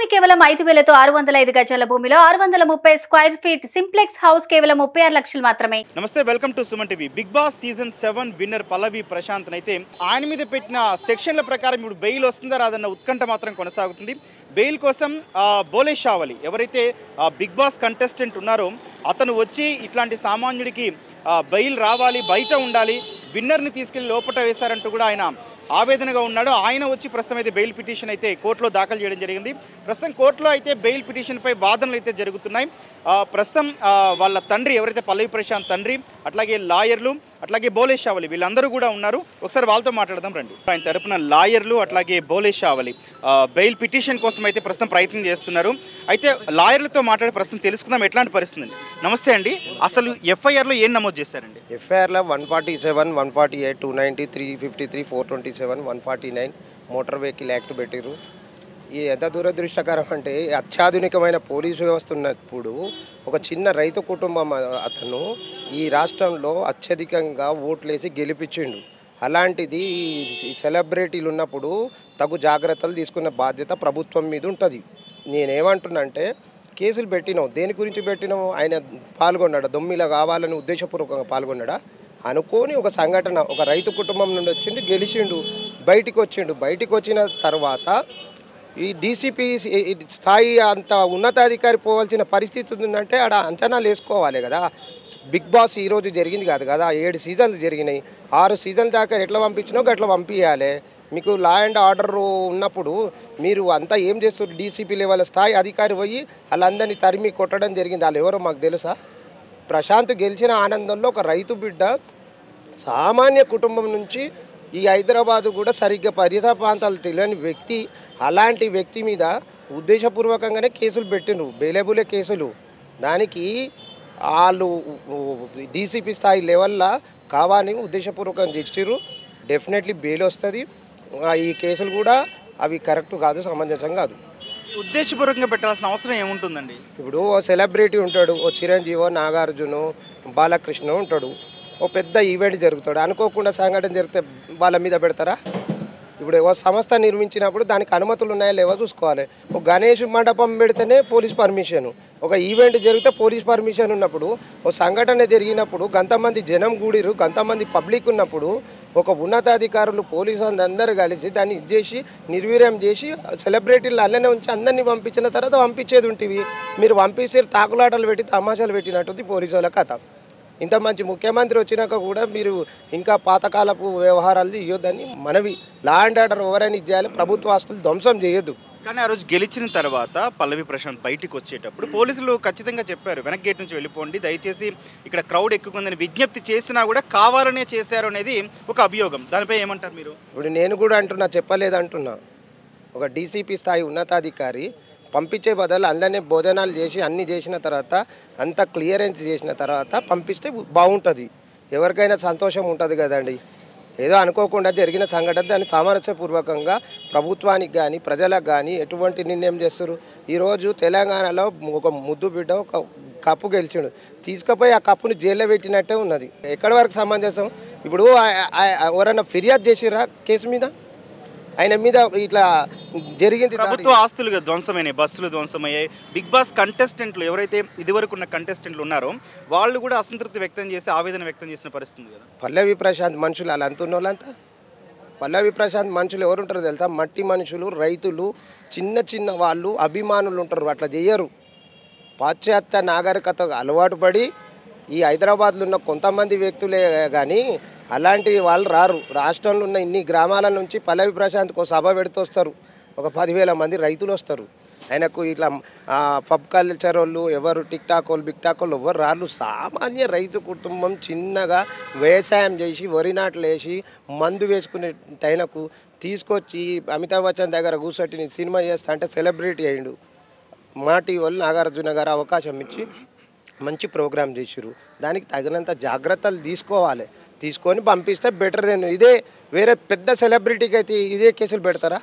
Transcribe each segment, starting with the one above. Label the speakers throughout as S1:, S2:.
S1: భూమి కేవలం 5,000తో 605 గజాల భూమిలో 630 స్క్వేర్ ఫీట్ సింప్లెక్స్ హౌస్ కేవలం 36 లక్షలు మాత్రమే.
S2: నమస్తే, welcome to Suman TV. Big boss season 7 winner Pallavi Prashanth అయితే ఆయన మీద పెట్టిన సెక్షన్ల ప్రకారం ఇప్పుడు బెయిల్ వస్తుందా రాదన్న ఉత్కంఠ మాత్రం కొనసాగుతుంది. బెయిల్ కోసం బోలే షావలి ఎవరైతే బిగ్ బాస్ కంటెస్టెంట్ ఉన్నారో అతను వచ్చి ఇట్లాంటి సామాన్యుడికి బెయిల్ రావాలి, బయట ఉండాలి, విన్నర్ని తీసుకెళ్లి లోపల వేశారంటూ కూడా ఆయన ఆవేదనగా ఉన్నాడు. ఆయన వచ్చి ప్రస్తుతం అయితే బెయిల్ పిటిషన్ అయితే కోర్టులో దాఖలు చేయడం జరిగింది. ప్రస్తుతం కోర్టులో అయితే బెయిల్ పిటిషన్పై వాదనలు అయితే జరుగుతున్నాయి. ప్రస్తుతం వాళ్ళ తండ్రి ఎవరైతే పల్లవి ప్రశాంత్ తండ్రి, అట్లాగే లాయర్లు, అట్లాగే బోలే షావలి వీళ్ళందరూ కూడా ఉన్నారు. ఒకసారి వాళ్ళతో మాట్లాడదాం రండి. ఆయన తరపున లాయర్లు అట్లాగే బోలే షావలి బెయిల్ పిటిషన్ కోసం అయితే ప్రస్తుతం ప్రయత్నం చేస్తున్నారు. అయితే లాయర్లతో మాట్లాడి ప్రస్తుతం తెలుసుకుందాం ఎట్లాంటి పరిస్థితి. నమస్తే అండి, అసలు ఎఫ్ఐఆర్లో ఏం నమోదు చేశారండి?
S3: ఎఫ్ఐఆర్లో 147, 148, 290, 353, 427, 149 మోటార్ వెహికల్ యాక్ట్ పెట్టారు. ఇది ఎంత దురదృష్టకరం అంటే అత్యాధునికమైన పోలీసు వ్యవస్థ ఉన్నప్పుడు ఒక చిన్న రైతు కుటుంబం అతను ఈ రాష్ట్రంలో అత్యధికంగా ఓట్లేసి గెలిపించిండు. అలాంటిది ఈ సెలబ్రిటీలు ఉన్నప్పుడు తగు జాగ్రత్తలు తీసుకున్న బాధ్యత ప్రభుత్వం మీద ఉంటుంది. నేనేమంటున్నా అంటే కేసులు పెట్టినావు, దేని గురించి పెట్టినావు? ఆయన పాల్గొన్నాడా? దొమ్మిలా కావాలని ఉద్దేశపూర్వకంగా పాల్గొన్నాడా? అనుకోని ఒక సంఘటన, ఒక రైతు కుటుంబం నుండి వచ్చిండు, గెలిచిండు, బయటికి వచ్చిన తర్వాత ఈ డీసీపీ స్థాయి అంత ఉన్నతాధికారి పోవాల్సిన పరిస్థితి ఉందంటే ఆడ అంచనాలు వేసుకోవాలి కదా. బిగ్ బాస్ ఈరోజు జరిగింది కాదు కదా, 7 సీజన్లు జరిగినాయి. 6 సీజన్ల దాకా ఎట్లా పంపించినావు అట్లా పంపించాలి. మీకు లా అండ్ ఆర్డర్ ఉన్నప్పుడు మీరు అంతా ఏం చేస్తారు? డీసీపీ లెవెల్ స్థాయి అధికారి పోయి వాళ్ళందరినీ తరిమి కొట్టడం జరిగింది. వాళ్ళు ఎవరో మాకు తెలుసా? ప్రశాంత్ గెలిచిన ఆనందంలో ఒక రైతు బిడ్డ సామాన్య కుటుంబం నుంచి ఈ హైదరాబాదు కూడా సరిగ్గా పరిసర ప్రాంతాలు తెలియని వ్యక్తి, అలాంటి వ్యక్తి మీద ఉద్దేశపూర్వకంగానే కేసులు పెట్టిండ్రు, బెయిలబులే కేసులు. దానికి వాళ్ళు డీసీపీ స్థాయి లెవెల్లో కావాలని ఉద్దేశపూర్వకంగా చేసిర్రు. డెఫినెట్లీ బెయిల్ వస్తుంది. ఈ కేసులు కూడా అవి కరెక్ట్ కాదు, సమంజసం కాదు.
S2: ఉద్దేశపూర్వకంగా పెట్టాల్సిన అవసరం ఏముంటుందండి?
S3: ఇప్పుడు ఓ సెలబ్రిటీ ఉంటాడు, ఓ చిరంజీవో, నాగార్జున, బాలకృష్ణ ఉంటాడు, ఓ పెద్ద ఈవెంట్ జరుగుతాడు, అనుకోకుండా సంఘటన జరిగితే వాళ్ళ మీద పెడతారా? ఇప్పుడు ఓ సంస్థ నిర్మించినప్పుడు దానికి అనుమతులు ఉన్నాయా లేవో చూసుకోవాలి. ఒక గణేష్ మండపం పెడితేనే పోలీస్ పర్మిషన్, ఒక ఈవెంట్ జరిగితే పోలీస్ పర్మిషన్ ఉన్నప్పుడు, ఓ సంఘటన జరిగినప్పుడు గంతమంది జనం కూడిరు, గంతమంది పబ్లిక్ ఉన్నప్పుడు ఒక ఉన్నతాధికారులు పోలీసు అందరూ కలిసి దాన్ని చేసి నిర్వీర్యం చేసి సెలబ్రిటీలు అల్లనే ఉంచి అందరినీ పంపించిన తర్వాత పంపించేది ఉంటుంది. మీరు పంపిస్తే తాకులాటలు పెట్టి తమాషాలు పెట్టినట్టుంది పోలీసు వాళ్ళ కథ. ఇంత మంచి ముఖ్యమంత్రి వచ్చినాక కూడా మీరు ఇంకా పాతకాలపు వ్యవహారాలు ఇవ్వద్దని మనవి. లా అండ్ ఆర్డర్ ఎవరైనా ఇచ్చేయాలి, ప్రభుత్వ ఆస్తులు ధ్వంసం చేయొద్దు.
S2: కానీ ఆ రోజు గెలిచిన తర్వాత పల్లవి ప్రశాంత్ బయటికి వచ్చేటప్పుడు పోలీసులు ఖచ్చితంగా చెప్పారు, వెనక్ గేట్ నుంచి వెళ్ళిపోండి, దయచేసి ఇక్కడ క్రౌడ్ ఎక్కువ ఉందని విజ్ఞప్తి చేసినా కూడా కావాలనే చేశారు అనేది ఒక అభియోగం. దానిపై ఏమంటారు మీరు?
S3: ఇప్పుడు నేను కూడా అంటున్నా, చెప్పలేదంటున్నా. ఒక డీసీపీ స్థాయి ఉన్నతాధికారి పంపించే బదులు అందరినీ భోజనాలు చేసి అన్నీ చేసిన తర్వాత అంతా క్లియరెన్స్ చేసిన తర్వాత పంపిస్తే బాగుంటుంది, ఎవరికైనా సంతోషం ఉంటుంది కదండి. ఏదో అనుకోకుండా జరిగిన సంఘటన దాన్ని సామరస్యపూర్వకంగా ప్రభుత్వానికి కానీ ప్రజలకు కానీ ఎటువంటి నిర్ణయం చేస్తారు? ఈరోజు తెలంగాణలో ఒక ముద్దు బిడ్డ ఒక కప్పు గెలిచిండు, తీసుకుపోయి ఆ కప్పుని జైల్లో పెట్టినట్టే ఉన్నది. ఎక్కడి వరకు సమంజసం? ఇప్పుడు ఎవరైనా ఫిర్యాదు చేసిరా కేసు మీద? ఆయన మీద ఇట్లా జరిగింది.
S2: ప్రభుత్వ ఆస్తులుగా ధ్వంసమైనాయి, బస్సులు ధ్వంసమయ్యాయి. బిగ్ బాస్ కంటెస్టెంట్లు ఎవరైతే ఇదివరకు ఉన్న కంటెస్టెంట్లు ఉన్నారో వాళ్ళు కూడా అసంతృప్తి వ్యక్తం చేసి ఆవేదన వ్యక్తం చేసిన పరిస్థితి కదా.
S3: పల్లవి ప్రశాంత్ మనుషులు అలా అంటున్న వాళ్ళంతా పల్లవి ప్రశాంత్ మనుషులు ఎవరు ఉంటారో తెలుసా? మట్టి మనుషులు, రైతులు, చిన్న వాళ్ళు, అభిమానులు ఉంటారు. అట్లా చేయరు. పాశ్చాత్య నాగరికత అలవాటు పడి ఈ హైదరాబాద్లో ఉన్న కొంతమంది వ్యక్తులే కానీ అలాంటి వాళ్ళు రారు. రాష్ట్రంలో ఉన్న ఇన్ని గ్రామాల నుంచి పల్లవి ప్రశాంత్కు సభ పెడుతూ వస్తారు, ఒక 10,000 మంది రైతులు వస్తారు. ఆయనకు ఇట్లా పబ్ కల్చర్ వాళ్ళు ఎవరు, టిక్ టాక్ వాళ్ళు, బిగ్ టాక్ వాళ్ళు ఎవరు రాళ్ళు. సామాన్య రైతు కుటుంబం చిన్నగా వ్యవసాయం చేసి వరి నాట్లు వేసి మందు వేసుకునే ఆయనకు తీసుకొచ్చి అమితాబ్ బచ్చన్ దగ్గర కూర్చొని సినిమా చేస్తా అంటే సెలబ్రిటీ అయ్యిండు. మా టీవీ వాళ్ళు నాగార్జున గారు అవకాశం ఇచ్చి మంచి ప్రోగ్రామ్ చేసిరు. దానికి తగినంత జాగ్రత్తలు తీసుకొని పంపిస్తే బెటర్ దెన్ ఇదే వేరే పెద్ద సెలబ్రిటీకి అయితే ఇదే కేసులు పెడతారా?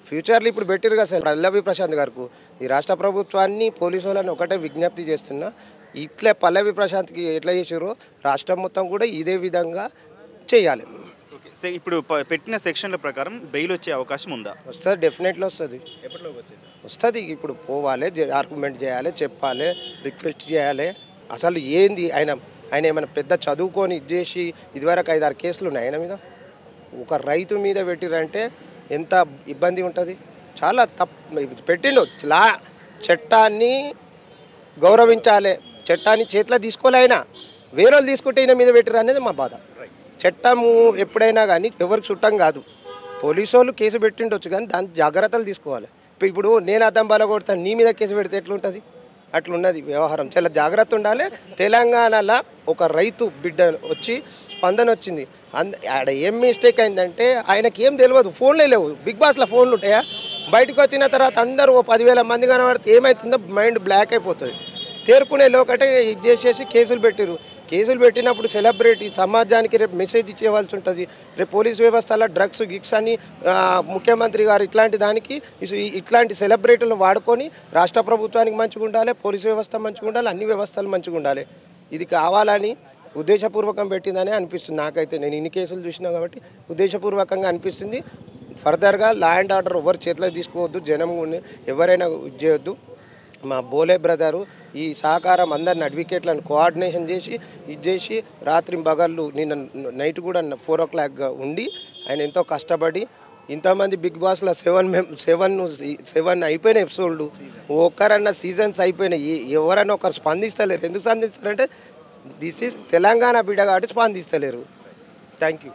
S3: ఫ్యూచర్లో ఇప్పుడు పెట్టిరు కదా పల్లవి ప్రశాంత్ గారికి. ఈ రాష్ట్ర ప్రభుత్వాన్ని, పోలీసు వాళ్ళని ఒకటే విజ్ఞప్తి చేస్తున్నా, ఇట్లే పల్లవి ప్రశాంత్కి ఎట్లా చేసిరో రాష్ట్రం మొత్తం కూడా ఇదే విధంగా చేయాలి.
S2: ఇప్పుడు పెట్టిన సెక్షన్ల ప్రకారం బెయిల్ వచ్చే అవకాశం ఉందా?
S3: వస్తుంది, డెఫినెట్లీ వస్తుంది.
S2: ఎప్పటిలోకి వచ్చేది?
S3: వస్తుంది. ఇప్పుడు పోవాలి, ఆర్గ్యుమెంట్ చేయాలి, చెప్పాలి, రిక్వెస్ట్ చేయాలి. అసలు ఏంది ఆయన ఏమైనా పెద్ద చదువుకొని ఇది చేసి ఇదివరకు 5-6 కేసులు ఉన్నాయి ఆయన మీద. ఒక రైతు మీద పెట్టిరంటే ఎంత ఇబ్బంది ఉంటుంది. చాలా పెట్టిండు. చట్టాన్ని గౌరవించాలి, చట్టాన్ని చేతిలో తీసుకోలే. ఆయన వేరే వాళ్ళు తీసుకుంటే ఈయన మీద పెట్టిరు అనేది మా బాధ. చట్టము ఎప్పుడైనా కానీ ఎవరికి చుట్టం కాదు. పోలీసు వాళ్ళు కేసు పెట్టిండొచ్చు కానీ దాని జాగ్రత్తలు తీసుకోవాలి. ఇప్పుడు నేను అద్దం బల కొడతాను, నీ మీద కేసు పెడితే ఎట్లుంటుంది? అట్లున్నది వ్యవహారం. చాలా జాగ్రత్త ఉండాలి. తెలంగాణలో ఒక రైతు బిడ్డ వచ్చి స్పందన వచ్చింది. ఆడ ఏం మిస్టేక్ అయిందంటే ఆయనకి ఏం తెలియదు. ఫోన్లే లేవు. బిగ్ బాస్లో ఫోన్లు ఉంటాయా? బయటకు వచ్చిన తర్వాత అందరూ 10,000 మంది కనబడితే ఏమవుతుందో మైండ్ బ్లాక్ అయిపోతుంది. తేరుకునే లోకటే ఇది చేసేసి కేసులు పెట్టిరు. కేసులు పెట్టినప్పుడు సెలబ్రిటీ సమాజానికి రేపు మెసేజ్ ఇచ్చేవాల్సి ఉంటుంది. రేపు పోలీస్ వ్యవస్థలో డ్రగ్స్ గిక్స్ అని ముఖ్యమంత్రి గారు ఇట్లాంటి దానికి ఇట్లాంటి సెలబ్రిటీలను వాడుకొని రాష్ట్ర ప్రభుత్వానికి మంచిగా ఉండాలి, పోలీస్ వ్యవస్థ మంచిగా ఉండాలి, అన్ని వ్యవస్థలు మంచిగా ఉండాలి. ఇది కావాలని ఉద్దేశపూర్వకం పెట్టిందని అనిపిస్తుంది నాకైతే. నేను ఇన్ని కేసులు చూసినా కాబట్టి ఉద్దేశపూర్వకంగా అనిపిస్తుంది. ఫర్దర్గా లా అండ్ ఆర్డర్ ఎవరు చేతిలోకి తీసుకోవద్దు, జనం ఎవరైనా చేయొద్దు. మా బోలే బ్రదరు ఈ సహకారం అందరిని అడ్వకేట్లను కోఆర్డినేషన్ చేసి ఇది చేసి రాత్రి బగళ్ళు నిన్న నైట్ కూడా 4 o'clock ఉండి ఆయన ఎంతో కష్టపడి ఇంతమంది బిగ్ బాస్లో 7 అయిపోయిన ఎపిసోడ్లు, ఒక్కరన్నా సీజన్స్ అయిపోయినాయి. ఎవరన్నా ఒకరు స్పందిస్తలేరు. ఎందుకు స్పందిస్తారంటే దిస్ ఈజ్ తెలంగాణ బిడ్డ కాబట్టి స్పందిస్తలేరు. Thank you.